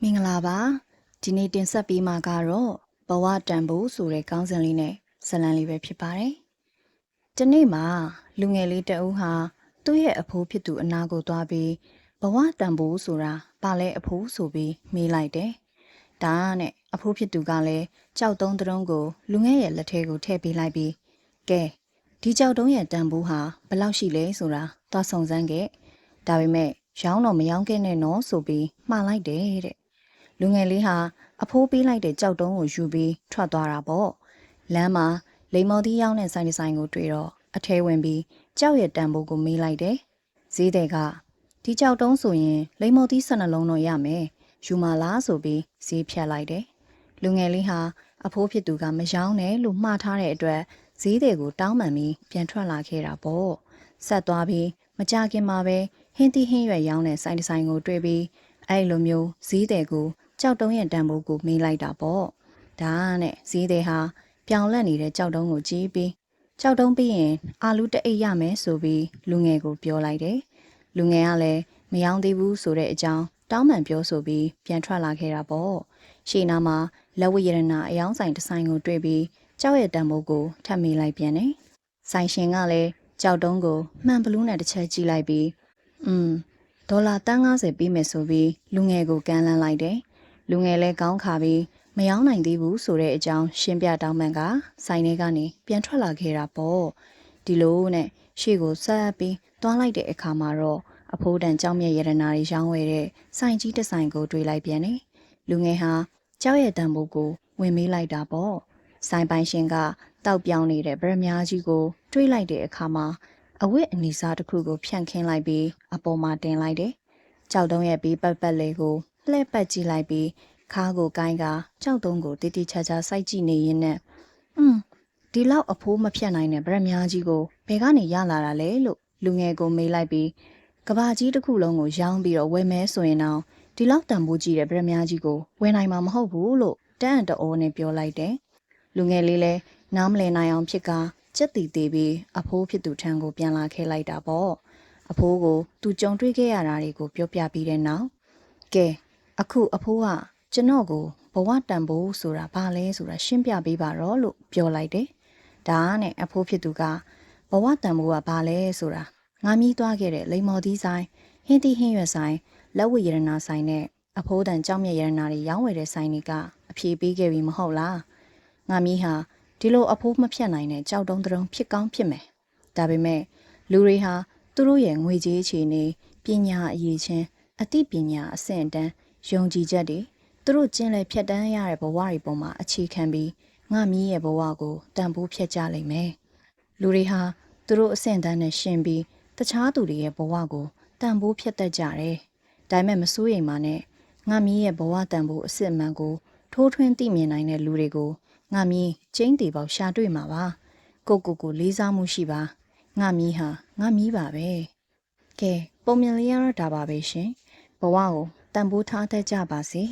မင်္ဂလာပါဒီနေ့တင်ဆက်ပေးမှာကတော့ဘဝတန်ဖိုးဆိုတဲ့ခေါင်းစဉ်လေးနဲ့ဇာတ်လမ်းလေးပဲဖြစ်ပါတယ်ဒီနေ့မှာလူငယ်လေးတဦးဟာသူ့ရဲ့အဖိုးဖြစ်သူအနာကိုသွားပြီးဘဝတန်ဖိုးဆိုတာဘာလဲအဖိုးဆိုပြီးမေးလိုက်တယ်ဒါနဲ့အဖိုးဖြစ်သူကလည်းကြောက်တုံးတုံးကိုလူငယ်ရဲ့လက်ထဲကိုထည့်ပေးလိုက်ပြီးကဲဒီကြောက်တုံးရဲ့တန်ဖိုးဟာဘယ်လောက်ရှိလဲဆိုတာသွားစုံစမ်းခဲ့ဒါပေမဲ့ရောင်းတော့မရောင်းခဲ့နဲ့နော်ဆိုပြီးမှားလိုက်တယ်တဲ့လူငယ်လေးဟာအဖိုးပေးလိုက်တဲ့ကြောက်တုံးကိုယူပြီးထွက်သွားတာပေါ့လမ်းမှာလိမ္မော်သီးရောင်းတဲ့ဆိုင်ဒီဇိုင်းကိုတွေ့တော့အထဲဝင်ပြီးကြောက်ရဲ့တန်ဖိုးကိုမေးလိုက်တယ်ဈေးတဲ့ကဒီကြောက်တုံးဆိုရင်လိမ္မော်သီး12လုံးတော့ရမယ်ယူမလားဆိုပြီးဈေးဖြတ်လိုက်တယ်လူငယ်လေးဟာအဖိုးဖြစ်သူကမရောင်းနဲ့လို့မှားထားတဲ့အတွက်ဈေးတဲ့ကိုတောင်းပန်ပြီးပြန်ထွက်လာခဲ့တာပေါ့ဆက်သွားပြီးမကြခင်မှာပဲဟင်းသီးဟင်းရွက်ရောင်းတဲ့ဆိုင်ဒီဇိုင်းကိုတွေ့ပြီးအဲ့လိုမျိုးဈေးတဲ့ကိုကြောက်တုံးရဲ့တန်ဖိုးကိုမေးလိုက်တာပေါ့ဒါနဲ့ဈေးတဲ့ဟာပြောင်လက်နေတဲ့ကြောက်တုံးကိုကြည့်ပြီးကြောက်တုံးပြီးရင်အာလူတအိတ်ရမယ်ဆိုပြီးလူငယ်ကိုပြောလိုက်တယ်လူငယ်ကလည်းမယောင်းသေးဘူးဆိုတဲ့အကြောင်းတောင်းပန်ပြောဆိုပြီးပြန်ထွက်လာခဲ့တာပေါ့ရှေ့နားမှာလက်ဝတ်ရတနာအယောင်းဆိုင်တစ်ဆိုင်ကိုတွေ့ပြီးကြောက်ရဲ့တန်ဖိုးကိုထပ်မေးလိုက်ပြန်တယ်ဆိုင်ရှင်ကလည်းကြောက်တုံးကိုမှန်ဘလူးနဲ့တစ်ချက်ကြည့်လိုက်ပြီးဒေါ်လာ150ပေးမယ်ဆိုပြီးလူငယ်ကိုကမ်းလှမ်းလိုက်တယ်လူငယ်လဲကောင်းခါပြီးမယောင်းနိုင်သေးဘူးဆိုတဲ့အကြောင်းရှင်းပြတောင်းပန်ကဆိုင်ထဲကနေပြန်ထွက်လာခဲ့တာပေါ့ဒီလိုနဲ့ရှေ့ကိုဆက်ပြီးတွားလိုက်တဲ့အခါမှာတော့အဖိုးတန်ကြောက်မြက်ရတနာတွေရောင်းဝယ်တဲ့ဆိုင်ကြီးတစ်ဆိုင်ကိုတွေ့လိုက်ပြန်တယ်လူငယ်ဟာကြောက်ရဲ့တန်ဖိုးကိုဝင်မေးလိုက်တာပေါ့ဆိုင်ပိုင်ရှင်ကတောက်ပြောင်းနေတဲ့ဗရမ ्या ကြီးကိုတွေးလိုက်တဲ့အခါမှာအဝတ်အနီစားတစ်ခုကိုဖြန့်ခင်းလိုက်ပြီးအပေါ်မှာတင်လိုက်တယ်ကြောက်တုံးရဲ့ဘေးပတ်လေးကိုလှည့်ပတ်ကြည့်လိုက်ပြီးခါးကိုကိုင်းကကြောက်တုံးကိုတိတိချာချာစိုက်ကြည့်နေရင်းနဲ့ဒီလောက်အဖိုးမဖြတ်နိုင်တဲ့ဗရမ ्या ကြီးကိုဘယ်ကနေရလာတာလဲလို့လူငယ်ကိုမေးလိုက်ပြီးကဘာကြီးတစ်ခုလုံးကိုရောင်းပြီးတော့ဝယ်မဲဆိုရင်တော့ဒီလောက်တန်ဖိုးကြီးတဲ့ဗရမ ्या ကြီးကိုဝယ်နိုင်မှာမဟုတ်ဘူးလို့တန်းအတော်နဲ့ပြောလိုက်တယ်လူငယ်လေးလည်းနားမလည်နိုင်အောင်ဖြစ်ကကြက်တီတီပြီးအဖိုးဖြစ်သူထံကိုပြန်လာခဲ့လိုက်တာပေါ့အဖိုးကိုသူကြုံတွေ့ခဲ့ရတာတွေကိုပြောပြပြီးတဲ့နောက်ကဲအခုအဖိုးကကျွန်တော်ကိုဘဝတန်ဖိုးဆိုတာဘာလဲဆိုတာရှင်းပြပေးပါတော့လို့ပြောလိုက်တယ်ဒါနဲ့အဖိုးဖြစ်သူကဘဝတန်ဖိုးကဘာလဲဆိုတာငါမြည်သွားခဲ့တဲ့လိမ္မော်သီးဆိုင်ဟင်းသီးဟင်းရွက်ဆိုင်လက်ဝတ်ရတနာဆိုင်နဲ့အဖိုးတန်ကြောက်မြက်ရတနာတွေရောင်းဝယ်တဲ့ဆိုင်တွေကအပြေးပေးခဲ့ပြီမဟုတ်လားငါမြည်ဟာဒီလိုအဖိုးမဖြတ်နိုင်တဲ့ကြောက်တုံးတုံးဖြစ်ကောင်းဖြစ်မယ်ဒါပေမဲ့လူတွေဟာသူတို့ရဲ့ငွေကြေးအခြေအနေပညာအရေးချင်းအသိပညာအဆင့်အတန်းယုံကြည်ချက်တွေသူတို့ကျင့်လဲဖြတ်တန်းရတဲ့ဘဝတွေပေါ်မှာအခြေခံပြီးငါမြည်ရဲ့ဘဝကိုတန်ဖိုးဖြတ်ကြလိမ့်မယ်လူတွေဟာသူတို့အဆင့်အတန်းနဲ့ရှင်ပြီးတခြားသူတွေရဲ့ဘဝကိုတန်ဖိုးဖြတ်တတ်ကြတယ်ဒါပေမဲ့မစိုးရိမ်ပါနဲ့ငါမြည်ရဲ့ဘဝတန်ဖိုးအစစ်အမှန်ကိုထိုးထွင်းသိမြင်နိုင်တဲ့လူတွေကိုငါမြည်ကျင်းတီပေါရှာတွေ့မှာပါကိုလေးစားမှုရှိပါငါမြည်ဟာငါမြည်ပါပဲကဲပုံမြင်လေးရတော့ဒါပါပဲရှင်ဘဝကိုတန်ဖိုးထားတတ်ကြပါစေ